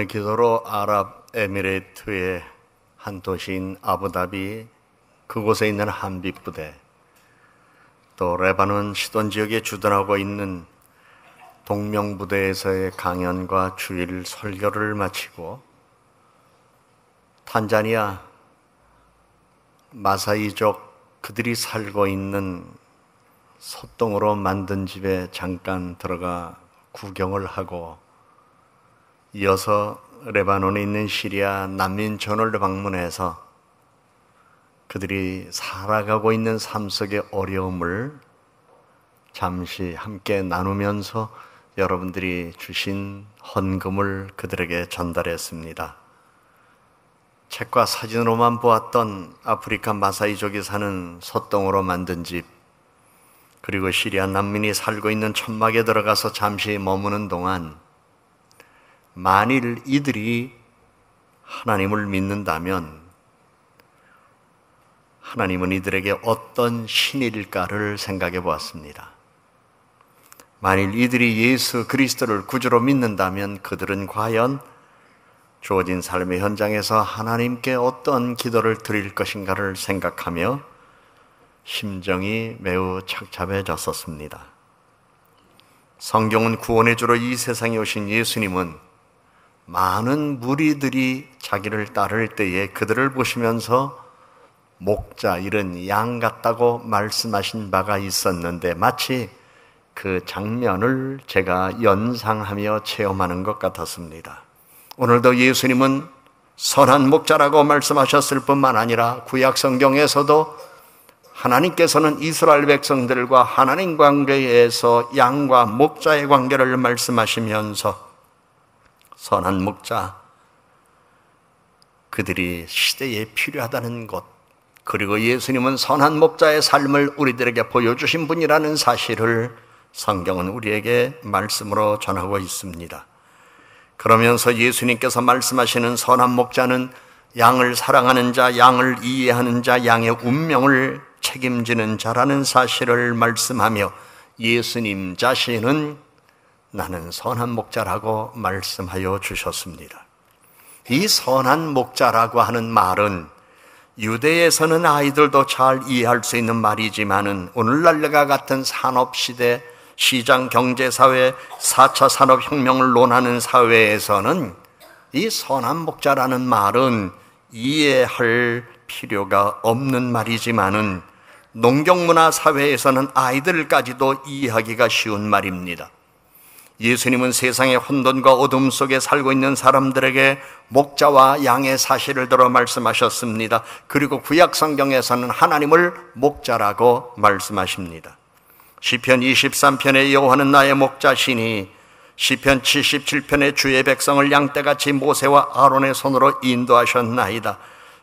여러분의 기도로 아랍에미레이트의 한 도시인 아부다비 그곳에 있는 한빛부대, 또 레바논 시돈 지역에 주둔하고 있는 동명부대에서의 강연과 주일 설교를 마치고 탄자니아 마사이족 그들이 살고 있는 소똥으로 만든 집에 잠깐 들어가 구경을 하고, 이어서 레바논에 있는 시리아 난민촌을 방문해서 그들이 살아가고 있는 삶 속의 어려움을 잠시 함께 나누면서 여러분들이 주신 헌금을 그들에게 전달했습니다. 책과 사진으로만 보았던 아프리카 마사이족이 사는 소똥으로 만든 집, 그리고 시리아 난민이 살고 있는 천막에 들어가서 잠시 머무는 동안 만일 이들이 하나님을 믿는다면 하나님은 이들에게 어떤 신일까를 생각해 보았습니다. 만일 이들이 예수 그리스도를 구주로 믿는다면 그들은 과연 주어진 삶의 현장에서 하나님께 어떤 기도를 드릴 것인가를 생각하며 심정이 매우 착잡해졌었습니다. 성경은 구원의 주로 이 세상에 오신 예수님은 많은 무리들이 자기를 따를 때에 그들을 보시면서 목자, 이런 양 같다고 말씀하신 바가 있었는데, 마치 그 장면을 제가 연상하며 체험하는 것 같았습니다. 오늘도 예수님은 선한 목자라고 말씀하셨을 뿐만 아니라 구약 성경에서도 하나님께서는 이스라엘 백성들과 하나님 관계에서 양과 목자의 관계를 말씀하시면서 선한 목자, 그들이 시대에 필요하다는 것, 그리고 예수님은 선한 목자의 삶을 우리들에게 보여주신 분이라는 사실을 성경은 우리에게 말씀으로 전하고 있습니다. 그러면서 예수님께서 말씀하시는 선한 목자는 양을 사랑하는 자, 양을 이해하는 자, 양의 운명을 책임지는 자라는 사실을 말씀하며 예수님 자신은 나는 선한 목자라고 말씀하여 주셨습니다. 이 선한 목자라고 하는 말은 유대에서는 아이들도 잘 이해할 수 있는 말이지만은 오늘날과 같은 산업시대, 시장 경제사회, 4차 산업혁명을 논하는 사회에서는 이 선한 목자라는 말은 이해할 필요가 없는 말이지만은 농경문화 사회에서는 아이들까지도 이해하기가 쉬운 말입니다. 예수님은 세상의 혼돈과 어둠 속에 살고 있는 사람들에게 목자와 양의 사실을 들어 말씀하셨습니다. 그리고 구약 성경에서는 하나님을 목자라고 말씀하십니다. 시편 23편에 여호와는 나의 목자시니, 시편 77편에 주의 백성을 양떼같이 모세와 아론의 손으로 인도하셨나이다.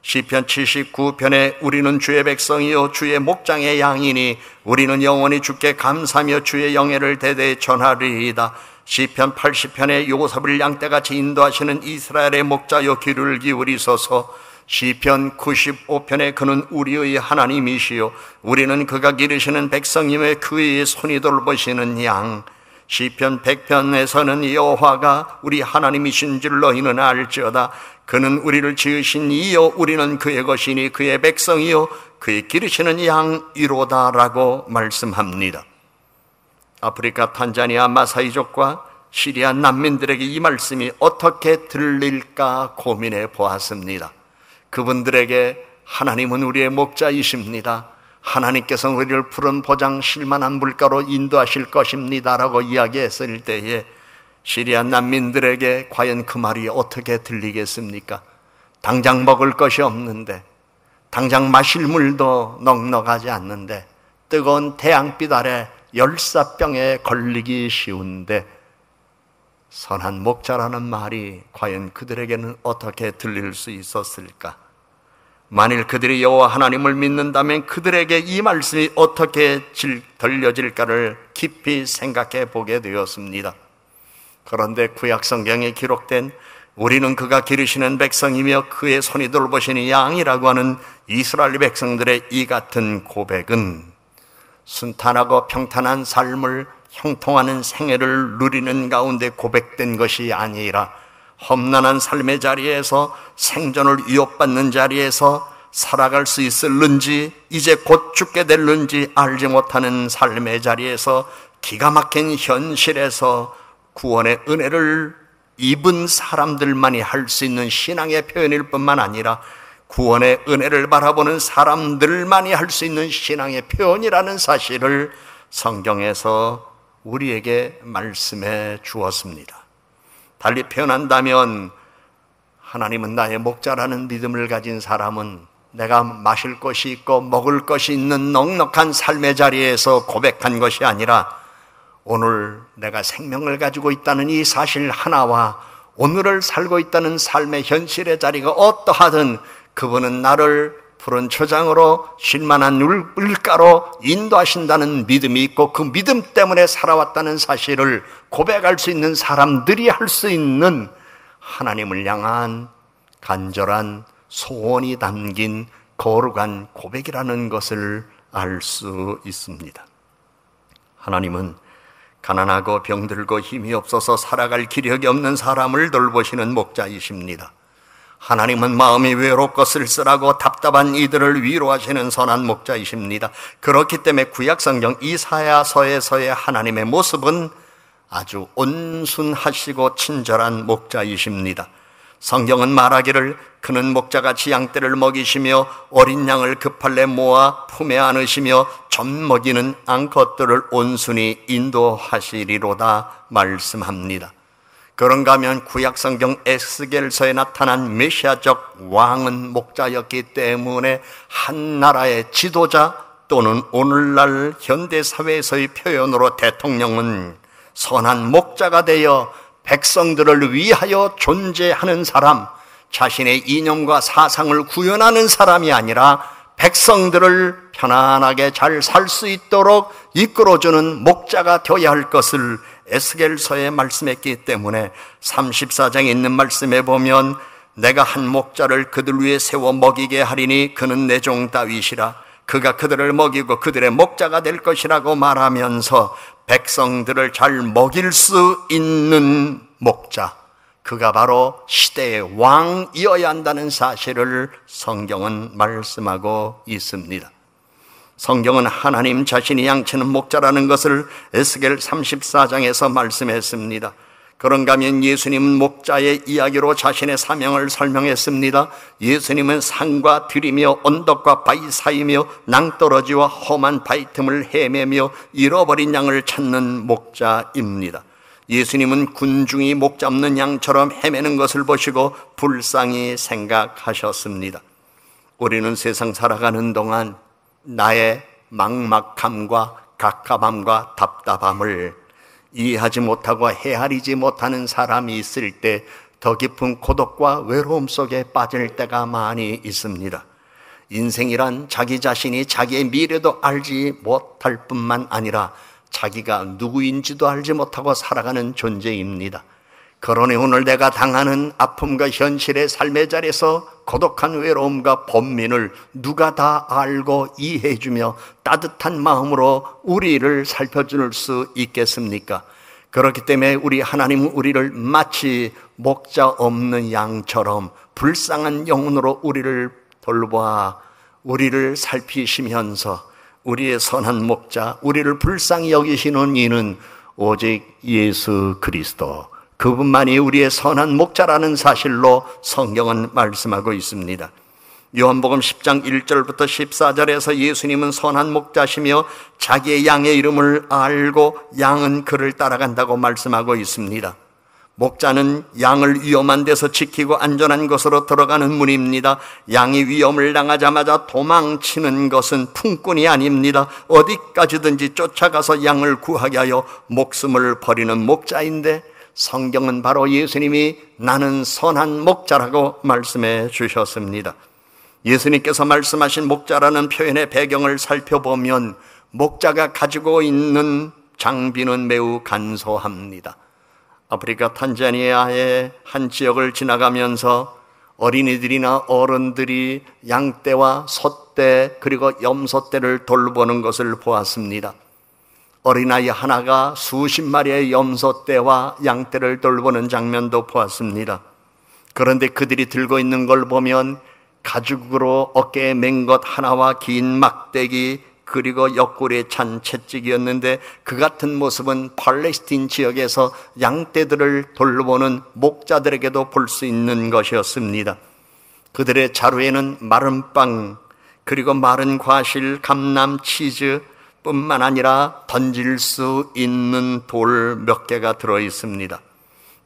시편 79편에 우리는 주의 백성이요 주의 목장의 양이니 우리는 영원히 주께 감사하며 주의 영예를 대대에 전하리이다. 시편 80편에 요셉을 양떼같이 인도하시는 이스라엘의 목자여 귀를 기울이소서. 시편 95편에 그는 우리의 하나님이시요 우리는 그가 기르시는 백성임에 그의 손이 돌보시는 양. 시편 100편에서는 여호와가 우리 하나님이신 줄 너희는 알지어다. 그는 우리를 지으신 이요 우리는 그의 것이니 그의 백성이요 그의 기르시는 양이로다라고 말씀합니다. 아프리카 탄자니아 마사이족과 시리아 난민들에게 이 말씀이 어떻게 들릴까 고민해 보았습니다. 그분들에게 하나님은 우리의 목자이십니다. 하나님께서 우리를 푸른 보장 실만한 물가로 인도하실 것입니다 라고 이야기했을 때에 시리아 난민들에게 과연 그 말이 어떻게 들리겠습니까? 당장 먹을 것이 없는데, 당장 마실 물도 넉넉하지 않는데, 뜨거운 태양빛 아래 열사병에 걸리기 쉬운데, 선한 목자라는 말이 과연 그들에게는 어떻게 들릴 수 있었을까? 만일 그들이 여호와 하나님을 믿는다면 그들에게 이 말씀이 어떻게 들려질까를 깊이 생각해 보게 되었습니다. 그런데 구약 성경에 기록된 우리는 그가 기르시는 백성이며 그의 손이 돌보시는 양이라고 하는 이스라엘 백성들의 이 같은 고백은 순탄하고 평탄한 삶을 형통하는 생애를 누리는 가운데 고백된 것이 아니라 험난한 삶의 자리에서, 생존을 위협받는 자리에서 살아갈 수 있을는지, 이제 곧 죽게 될는지 알지 못하는 삶의 자리에서, 기가 막힌 현실에서 구원의 은혜를 입은 사람들만이 할 수 있는 신앙의 표현일 뿐만 아니라 구원의 은혜를 바라보는 사람들만이 할 수 있는 신앙의 표현이라는 사실을 성경에서 우리에게 말씀해 주었습니다. 달리 표현한다면, 하나님은 나의 목자라는 믿음을 가진 사람은 내가 마실 것이 있고 먹을 것이 있는 넉넉한 삶의 자리에서 고백한 것이 아니라, 오늘 내가 생명을 가지고 있다는 이 사실 하나와 오늘을 살고 있다는 삶의 현실의 자리가 어떠하든 그분은 나를 푸른 초장으로 쉴만한 물가로 인도하신다는 믿음이 있고, 그 믿음 때문에 살아왔다는 사실을 고백할 수 있는 사람들이 할 수 있는 하나님을 향한 간절한 소원이 담긴 거룩한 고백이라는 것을 알 수 있습니다. 하나님은 가난하고 병들고 힘이 없어서 살아갈 기력이 없는 사람을 돌보시는 목자이십니다. 하나님은 마음이 외롭고 쓸쓸하고 답답한 이들을 위로하시는 선한 목자이십니다. 그렇기 때문에 구약성경 이사야서에서의 하나님의 모습은 아주 온순하시고 친절한 목자이십니다. 성경은 말하기를 그는 목자같이 양떼를 먹이시며 어린 양을 급할래 모아 품에 안으시며 젖 먹이는 암컷들을 온순히 인도하시리로다 말씀합니다. 그런가 하면 구약성경 에스겔서에 나타난 메시아적 왕은 목자였기 때문에 한 나라의 지도자 또는 오늘날 현대사회에서의 표현으로 대통령은 선한 목자가 되어 백성들을 위하여 존재하는 사람, 자신의 이념과 사상을 구현하는 사람이 아니라 백성들을 편안하게 잘 살 수 있도록 이끌어주는 목자가 되어야 할 것을 에스겔서에 말씀했기 때문에 34장에 있는 말씀에 보면, 내가 한 목자를 그들 위에 세워 먹이게 하리니 그는 내 종 다윗이라. 그가 그들을 먹이고 그들의 목자가 될 것이라고 말하면서 백성들을 잘 먹일 수 있는 목자, 그가 바로 시대의 왕이어야 한다는 사실을 성경은 말씀하고 있습니다. 성경은 하나님 자신이 양치는 목자라는 것을 에스겔 34장에서 말씀했습니다. 그런가 하면 예수님은 목자의 이야기로 자신의 사명을 설명했습니다. 예수님은 산과 들이며 언덕과 바위 사이며 낭떠러지와 험한 바위 틈을 헤매며 잃어버린 양을 찾는 목자입니다. 예수님은 군중이 목 잡는 양처럼 헤매는 것을 보시고 불쌍히 생각하셨습니다. 우리는 세상 살아가는 동안 나의 막막함과 갑갑함과 답답함을 이해하지 못하고 헤아리지 못하는 사람이 있을 때 더 깊은 고독과 외로움 속에 빠질 때가 많이 있습니다. 인생이란 자기 자신이 자기의 미래도 알지 못할 뿐만 아니라 자기가 누구인지도 알지 못하고 살아가는 존재입니다. 그러니 오늘 내가 당하는 아픔과 현실의 삶의 자리에서 고독한 외로움과 번민을 누가 다 알고 이해해주며 따뜻한 마음으로 우리를 살펴줄 수 있겠습니까? 그렇기 때문에 우리 하나님은 우리를 마치 목자 없는 양처럼 불쌍한 영혼으로 우리를 돌보아 우리를 살피시면서 우리의 선한 목자, 우리를 불쌍히 여기시는 이는 오직 예수 그리스도, 그분만이 우리의 선한 목자라는 사실로 성경은 말씀하고 있습니다. 요한복음 10장 1절부터 14절에서 예수님은 선한 목자시며 자기의 양의 이름을 알고 양은 그를 따라간다고 말씀하고 있습니다. 목자는 양을 위험한 데서 지키고 안전한 곳으로 들어가는 문입니다. 양이 위험을 당하자마자 도망치는 것은 품꾼이 아닙니다. 어디까지든지 쫓아가서 양을 구하게 하여 목숨을 버리는 목자인데, 성경은 바로 예수님이 나는 선한 목자라고 말씀해 주셨습니다. 예수님께서 말씀하신 목자라는 표현의 배경을 살펴보면 목자가 가지고 있는 장비는 매우 간소합니다. 아프리카 탄자니아의 한 지역을 지나가면서 어린이들이나 어른들이 양떼와 소떼 그리고 염소떼를 돌보는 것을 보았습니다. 어린아이 하나가 수십 마리의 염소떼와 양떼를 돌보는 장면도 보았습니다. 그런데 그들이 들고 있는 걸 보면 가죽으로 어깨에 맨 것 하나와 긴 막대기 그리고 옆구리에 찬 채찍이었는데, 그 같은 모습은 팔레스틴 지역에서 양떼들을 돌보는 목자들에게도 볼 수 있는 것이었습니다. 그들의 자루에는 마른 빵, 그리고 마른 과실, 감람, 치즈 뿐만 아니라 던질 수 있는 돌 몇 개가 들어 있습니다.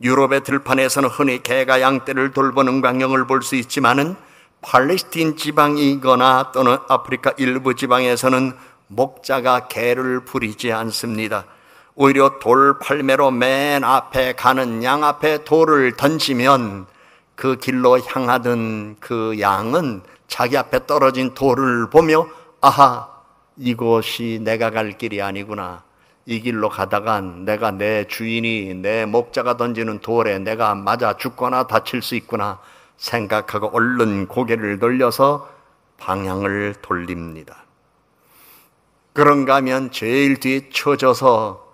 유럽의 들판에서는 흔히 개가 양떼를 돌보는 광경을 볼 수 있지만은 팔레스틴 지방이거나 또는 아프리카 일부 지방에서는 목자가 개를 부리지 않습니다. 오히려 돌 팔매로 맨 앞에 가는 양 앞에 돌을 던지면 그 길로 향하던 그 양은 자기 앞에 떨어진 돌을 보며, 아하, 이곳이 내가 갈 길이 아니구나. 이 길로 가다간 내가 내 주인이 내 목자가 던지는 돌에 내가 맞아 죽거나 다칠 수 있구나 생각하고 얼른 고개를 돌려서 방향을 돌립니다. 그런가 하면 제일 뒤에 쳐져서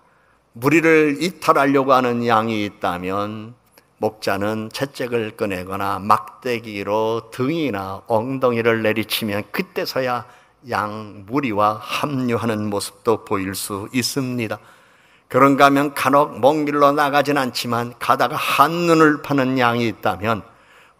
무리를 이탈하려고 하는 양이 있다면 목자는 채찍을 꺼내거나 막대기로 등이나 엉덩이를 내리치면 그때서야 양 무리와 합류하는 모습도 보일 수 있습니다. 그런가 하면 간혹 먼 길로 나가진 않지만 가다가 한눈을 파는 양이 있다면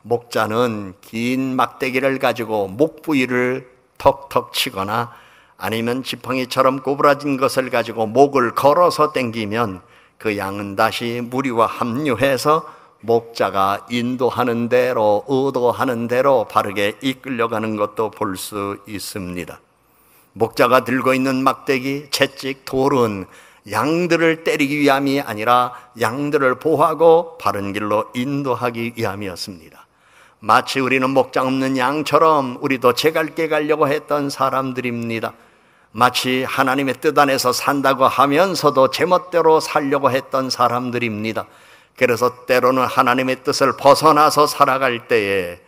목자는 긴 막대기를 가지고 목 부위를 턱턱 치거나 아니면 지팡이처럼 꼬부라진 것을 가지고 목을 걸어서 당기면 그 양은 다시 무리와 합류해서 목자가 인도하는 대로, 의도하는 대로 바르게 이끌려가는 것도 볼 수 있습니다. 목자가 들고 있는 막대기, 채찍, 돌은 양들을 때리기 위함이 아니라 양들을 보호하고 바른 길로 인도하기 위함이었습니다. 마치 우리는 목장 없는 양처럼 우리도 제갈게 가려고 했던 사람들입니다. 마치 하나님의 뜻 안에서 산다고 하면서도 제멋대로 살려고 했던 사람들입니다. 그래서 때로는 하나님의 뜻을 벗어나서 살아갈 때에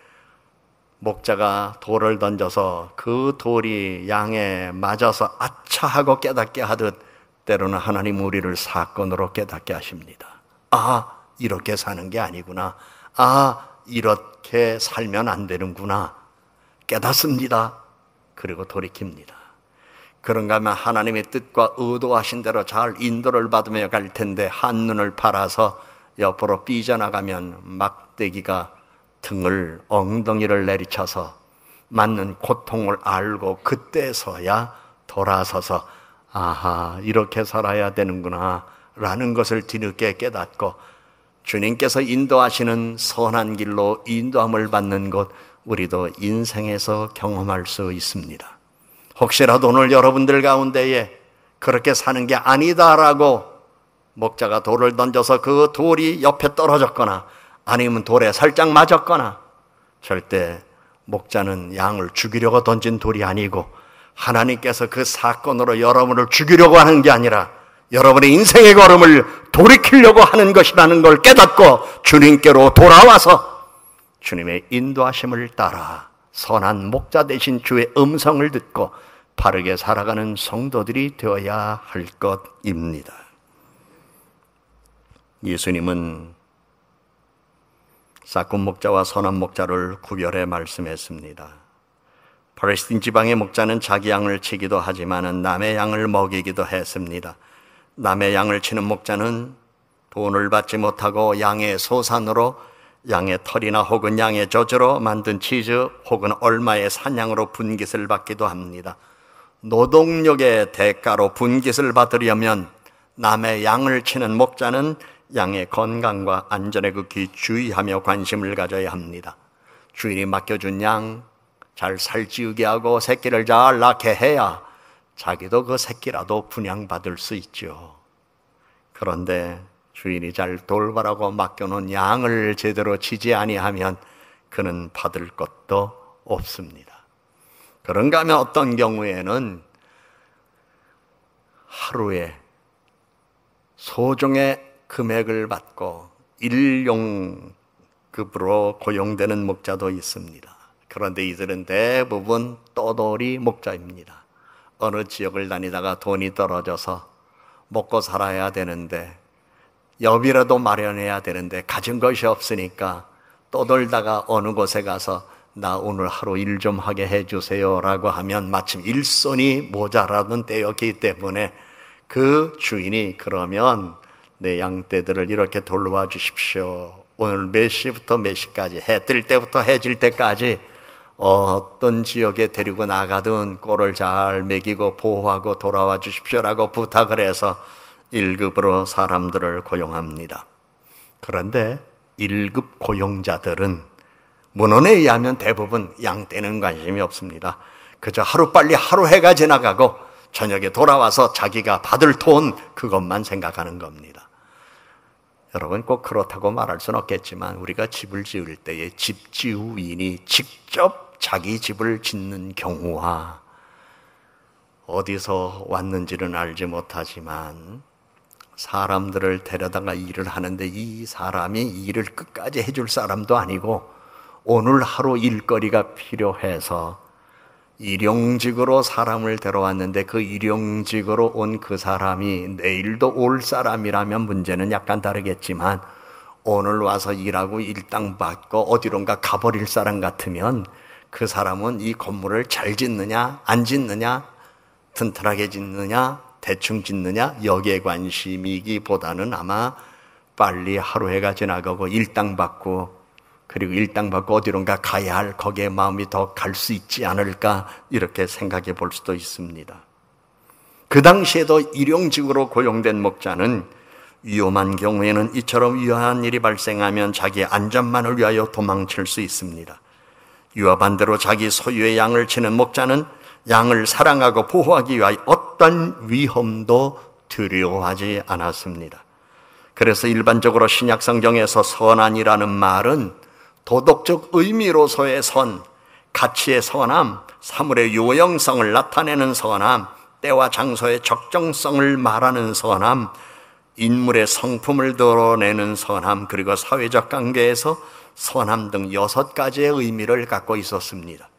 목자가 돌을 던져서 그 돌이 양에 맞아서 아차 하고 깨닫게 하듯 때로는 하나님 우리를 사건으로 깨닫게 하십니다. 아, 이렇게 사는 게 아니구나. 아, 이렇게 살면 안 되는구나. 깨닫습니다. 그리고 돌이킵니다. 그런가 하면 하나님의 뜻과 의도하신 대로 잘 인도를 받으며 갈 텐데 한눈을 팔아서 옆으로 삐져나가면 막대기가 등을, 엉덩이를 내리쳐서 맞는 고통을 알고 그때서야 돌아서서 아하, 이렇게 살아야 되는구나 라는 것을 뒤늦게 깨닫고 주님께서 인도하시는 선한 길로 인도함을 받는 것, 우리도 인생에서 경험할 수 있습니다. 혹시라도 오늘 여러분들 가운데에 그렇게 사는 게 아니다라고 목자가 돌을 던져서 그 돌이 옆에 떨어졌거나 아니면 돌에 살짝 맞았거나, 절대 목자는 양을 죽이려고 던진 돌이 아니고 하나님께서 그 사건으로 여러분을 죽이려고 하는 게 아니라 여러분의 인생의 걸음을 돌이키려고 하는 것이라는 걸 깨닫고 주님께로 돌아와서 주님의 인도하심을 따라 선한 목자 되신 주의 음성을 듣고 바르게 살아가는 성도들이 되어야 할 것입니다. 예수님은 撒귐 목자와 선한 목자를 구별해 말씀했습니다. 팔레스틴 지방의 목자는 자기 양을 치기도 하지만 남의 양을 먹이기도 했습니다. 남의 양을 치는 목자는 돈을 받지 못하고 양의 소산으로, 양의 털이나 혹은 양의 젖으로 만든 치즈 혹은 얼마의 산양으로 분깃을 받기도 합니다. 노동력의 대가로 분깃을 받으려면 남의 양을 치는 목자는 양의 건강과 안전에 극히 주의하며 관심을 가져야 합니다. 주인이 맡겨준 양 잘 살찌우게 하고 새끼를 잘 낳게 해야 자기도 그 새끼라도 분양받을 수 있죠. 그런데 주인이 잘 돌보라고 맡겨놓은 양을 제대로 치지 아니하면 그는 받을 것도 없습니다. 그런가 하면 어떤 경우에는 하루에 소정의 금액을 받고 일용급으로 고용되는 목자도 있습니다. 그런데 이들은 대부분 떠돌이 목자입니다. 어느 지역을 다니다가 돈이 떨어져서 먹고 살아야 되는데, 여비라도 마련해야 되는데 가진 것이 없으니까 떠돌다가 어느 곳에 가서 나 오늘 하루 일 좀 하게 해주세요 라고 하면 마침 일손이 모자라던 때였기 때문에 그 주인이 그러면 내 양떼들을 이렇게 돌봐 주십시오. 오늘 몇 시부터 몇 시까지, 해 뜰 때부터 해 질 때까지 어떤 지역에 데리고 나가든 꼴을 잘 먹이고 보호하고 돌아와 주십시오라고 부탁을 해서 1급으로 사람들을 고용합니다. 그런데 1급 고용자들은 문헌에 의하면 대부분 양떼는 관심이 없습니다. 그저 하루빨리 하루 해가 지나가고 저녁에 돌아와서 자기가 받을 돈 그것만 생각하는 겁니다. 여러분 꼭 그렇다고 말할 수는 없겠지만 우리가 집을 지을 때에 집지우인이 직접 자기 집을 짓는 경우와 어디서 왔는지는 알지 못하지만 사람들을 데려다가 일을 하는데 이 사람이 일을 끝까지 해줄 사람도 아니고 오늘 하루 일거리가 필요해서 일용직으로 사람을 데려왔는데 그 일용직으로 온 그 사람이 내일도 올 사람이라면 문제는 약간 다르겠지만 오늘 와서 일하고 일당 받고 어디론가 가버릴 사람 같으면 그 사람은 이 건물을 잘 짓느냐 안 짓느냐 튼튼하게 짓느냐 대충 짓느냐 여기에 관심이기보다는 아마 빨리 하루 해가 지나가고 일당 받고 그리고 일당 받고 어디론가 가야 할 거기에 마음이 더 갈 수 있지 않을까 이렇게 생각해 볼 수도 있습니다. 그 당시에도 일용직으로 고용된 목자는 위험한 경우에는 이처럼 위험한 일이 발생하면 자기의 안전만을 위하여 도망칠 수 있습니다. 이와 반대로 자기 소유의 양을 치는 목자는 양을 사랑하고 보호하기 위하여 어떤 위험도 두려워하지 않았습니다. 그래서 일반적으로 신약 성경에서 선한이라는 말은 도덕적 의미로서의 선, 가치의 선함, 사물의 요영성을 나타내는 선함, 때와 장소의 적정성을 말하는 선함, 인물의 성품을 드러내는 선함, 그리고 사회적 관계에서 선함 등 6가지의 의미를 갖고 있었습니다.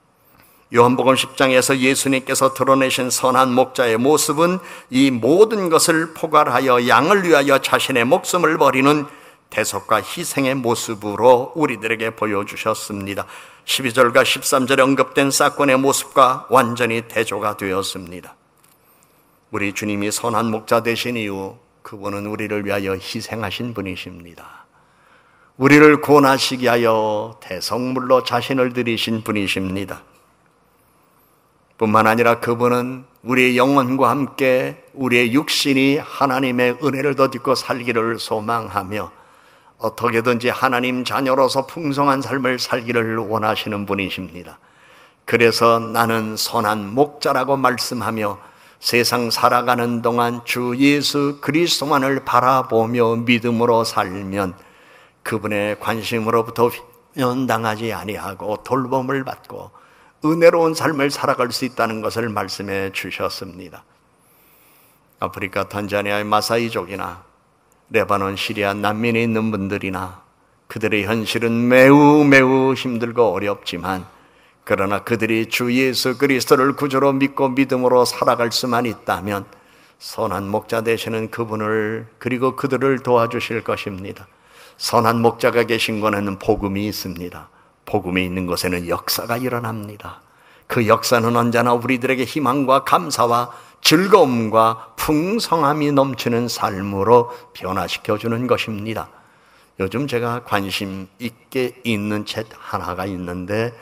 요한복음 10장에서 예수님께서 드러내신 선한 목자의 모습은 이 모든 것을 포괄하여 양을 위하여 자신의 목숨을 버리는 대속과 희생의 모습으로 우리들에게 보여주셨습니다. 12절과 13절에 언급된 사건의 모습과 완전히 대조가 되었습니다. 우리 주님이 선한 목자 되신 이후 그분은 우리를 위하여 희생하신 분이십니다. 우리를 구원하시기 위하여 대성물로 자신을 드리신 분이십니다. 뿐만 아니라 그분은 우리의 영혼과 함께 우리의 육신이 하나님의 은혜를 덧입고 살기를 소망하며 어떻게든지 하나님 자녀로서 풍성한 삶을 살기를 원하시는 분이십니다. 그래서 나는 선한 목자라고 말씀하며 세상 살아가는 동안 주 예수 그리스도만을 바라보며 믿음으로 살면 그분의 관심으로부터 면당하지 아니하고 돌봄을 받고 은혜로운 삶을 살아갈 수 있다는 것을 말씀해 주셨습니다. 아프리카 탄자니아의 마사이족이나 레바논, 시리아 난민에 있는 분들이나 그들의 현실은 매우 힘들고 어렵지만 그러나 그들이 주 예수 그리스도를 구주로 믿고 믿음으로 살아갈 수만 있다면 선한 목자 되시는 그분을 그리고 그들을 도와주실 것입니다. 선한 목자가 계신 곳에는 복음이 있습니다. 복음이 있는 곳에는 역사가 일어납니다. 그 역사는 언제나 우리들에게 희망과 감사와 즐거움과 풍성함이 넘치는 삶으로 변화시켜주는 것입니다. 요즘 제가 관심 있게 읽는 책 하나가 있는데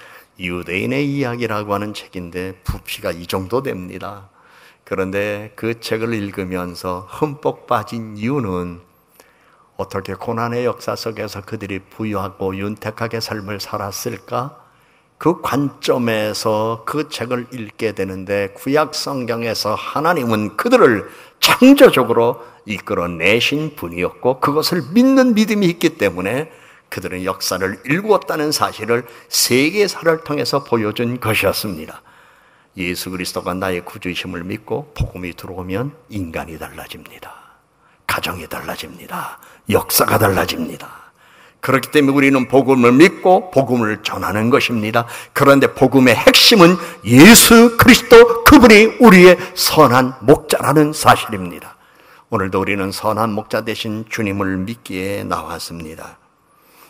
유대인의 이야기라고 하는 책인데 부피가 이 정도 됩니다. 그런데 그 책을 읽으면서 흠뻑 빠진 이유는 어떻게 고난의 역사 속에서 그들이 부유하고 윤택하게 삶을 살았을까? 그 관점에서 그 책을 읽게 되는데 구약 성경에서 하나님은 그들을 창조적으로 이끌어내신 분이었고 그것을 믿는 믿음이 있기 때문에 그들은 역사를 일구었다는 사실을 세계사를 통해서 보여준 것이었습니다. 예수 그리스도가 나의 구주이심을 믿고 복음이 들어오면 인간이 달라집니다. 가정이 달라집니다. 역사가 달라집니다. 그렇기 때문에 우리는 복음을 믿고 복음을 전하는 것입니다. 그런데 복음의 핵심은 예수 그리스도 그분이 우리의 선한 목자라는 사실입니다. 오늘도 우리는 선한 목자 되신 주님을 믿기에 나왔습니다.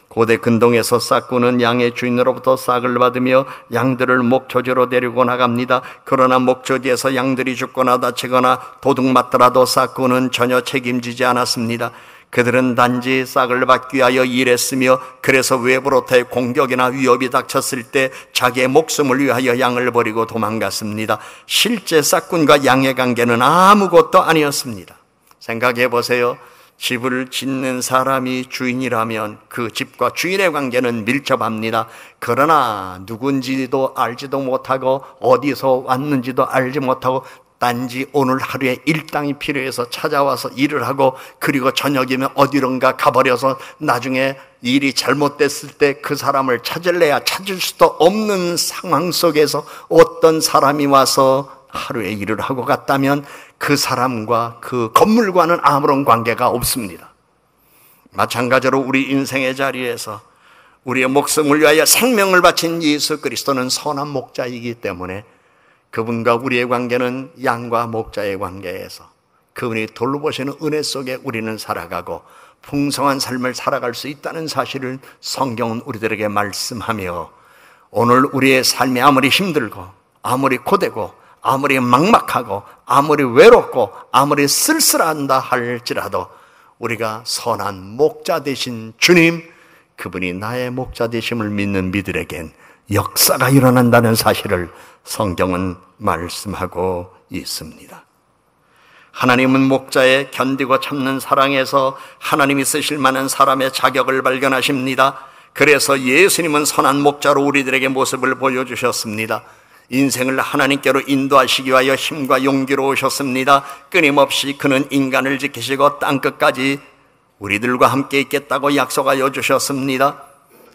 고대 근동에서 싹구는 양의 주인으로부터 싹을 받으며 양들을 목초지로 데리고 나갑니다. 그러나 목초지에서 양들이 죽거나 다치거나 도둑 맞더라도 싹구는 전혀 책임지지 않았습니다. 그들은 단지 싹을 받기 위하여 일했으며, 그래서 외부로부터의 공격이나 위협이 닥쳤을 때 자기의 목숨을 위하여 양을 버리고 도망갔습니다. 실제 싹꾼과 양의 관계는 아무것도 아니었습니다. 생각해 보세요. 집을 짓는 사람이 주인이라면 그 집과 주인의 관계는 밀접합니다. 그러나 누군지도 알지도 못하고 어디서 왔는지도 알지 못하고 단지 오늘 하루에 일당이 필요해서 찾아와서 일을 하고, 그리고 저녁이면 어디론가 가버려서 나중에 일이 잘못됐을 때 그 사람을 찾을래야 찾을 수도 없는 상황 속에서 어떤 사람이 와서 하루에 일을 하고 갔다면 그 사람과 그 건물과는 아무런 관계가 없습니다. 마찬가지로 우리 인생의 자리에서 우리의 목숨을 위하여 생명을 바친 예수 그리스도는 선한 목자이기 때문에 그분과 우리의 관계는 양과 목자의 관계에서 그분이 돌보시는 은혜 속에 우리는 살아가고 풍성한 삶을 살아갈 수 있다는 사실을 성경은 우리들에게 말씀하며, 오늘 우리의 삶이 아무리 힘들고 아무리 고되고 아무리 막막하고 아무리 외롭고 아무리 쓸쓸한다 할지라도 우리가 선한 목자 되신 주님, 그분이 나의 목자 되심을 믿는 이들에겐 역사가 일어난다는 사실을 성경은 말씀하고 있습니다. 하나님은 목자의 견디고 참는 사랑에서 하나님이 쓰실 만한 사람의 자격을 발견하십니다. 그래서 예수님은 선한 목자로 우리들에게 모습을 보여주셨습니다. 인생을 하나님께로 인도하시기 위하여 힘과 용기로 오셨습니다. 끊임없이 그는 인간을 지키시고 땅끝까지 우리들과 함께 있겠다고 약속하여 주셨습니다.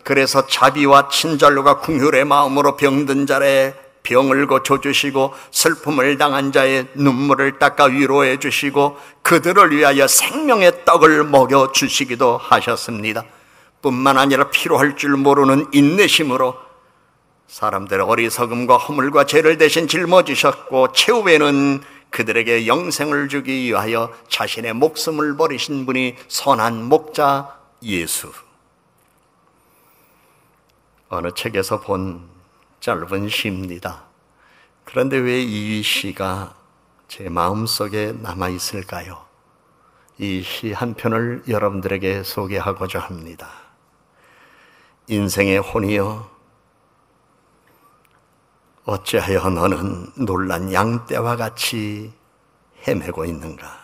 그래서 자비와 친절과 긍휼의 마음으로 병든 자의 병을 고쳐주시고 슬픔을 당한 자의 눈물을 닦아 위로해 주시고 그들을 위하여 생명의 떡을 먹여주시기도 하셨습니다. 뿐만 아니라 필요할 줄 모르는 인내심으로 사람들의 어리석음과 허물과 죄를 대신 짊어지셨고 최후에는 그들에게 영생을 주기 위하여 자신의 목숨을 버리신 분이 선한 목자 예수. 어느 책에서 본 짧은 시입니다. 그런데 왜 이 시가 제 마음속에 남아있을까요? 이 시 한 편을 여러분들에게 소개하고자 합니다. 인생의 혼이여, 어찌하여 너는 놀란 양떼와 같이 헤매고 있는가?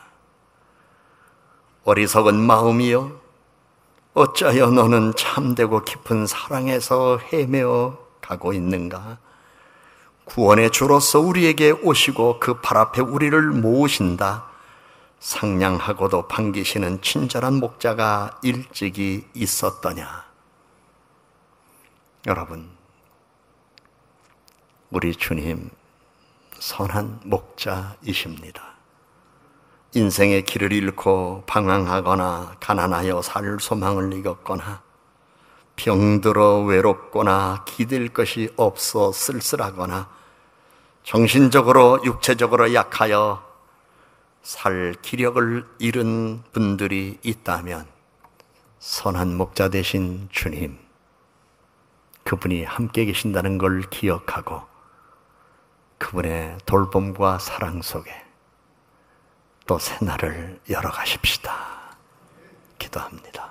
어리석은 마음이여, 어찌하여 너는 참되고 깊은 사랑에서 헤매어 가고 있는가? 구원의 주로서 우리에게 오시고 그 발 앞에 우리를 모으신다. 상냥하고도 반기시는 친절한 목자가 일찍이 있었더냐? 여러분, 우리 주님 선한 목자이십니다. 인생의 길을 잃고 방황하거나 가난하여 살 소망을 잃었거나 병들어 외롭거나 기댈 것이 없어 쓸쓸하거나 정신적으로 육체적으로 약하여 살 기력을 잃은 분들이 있다면 선한 목자 되신 주님, 그분이 함께 계신다는 걸 기억하고 그분의 돌봄과 사랑 속에 또 새날을 열어가십시다. 기도합니다.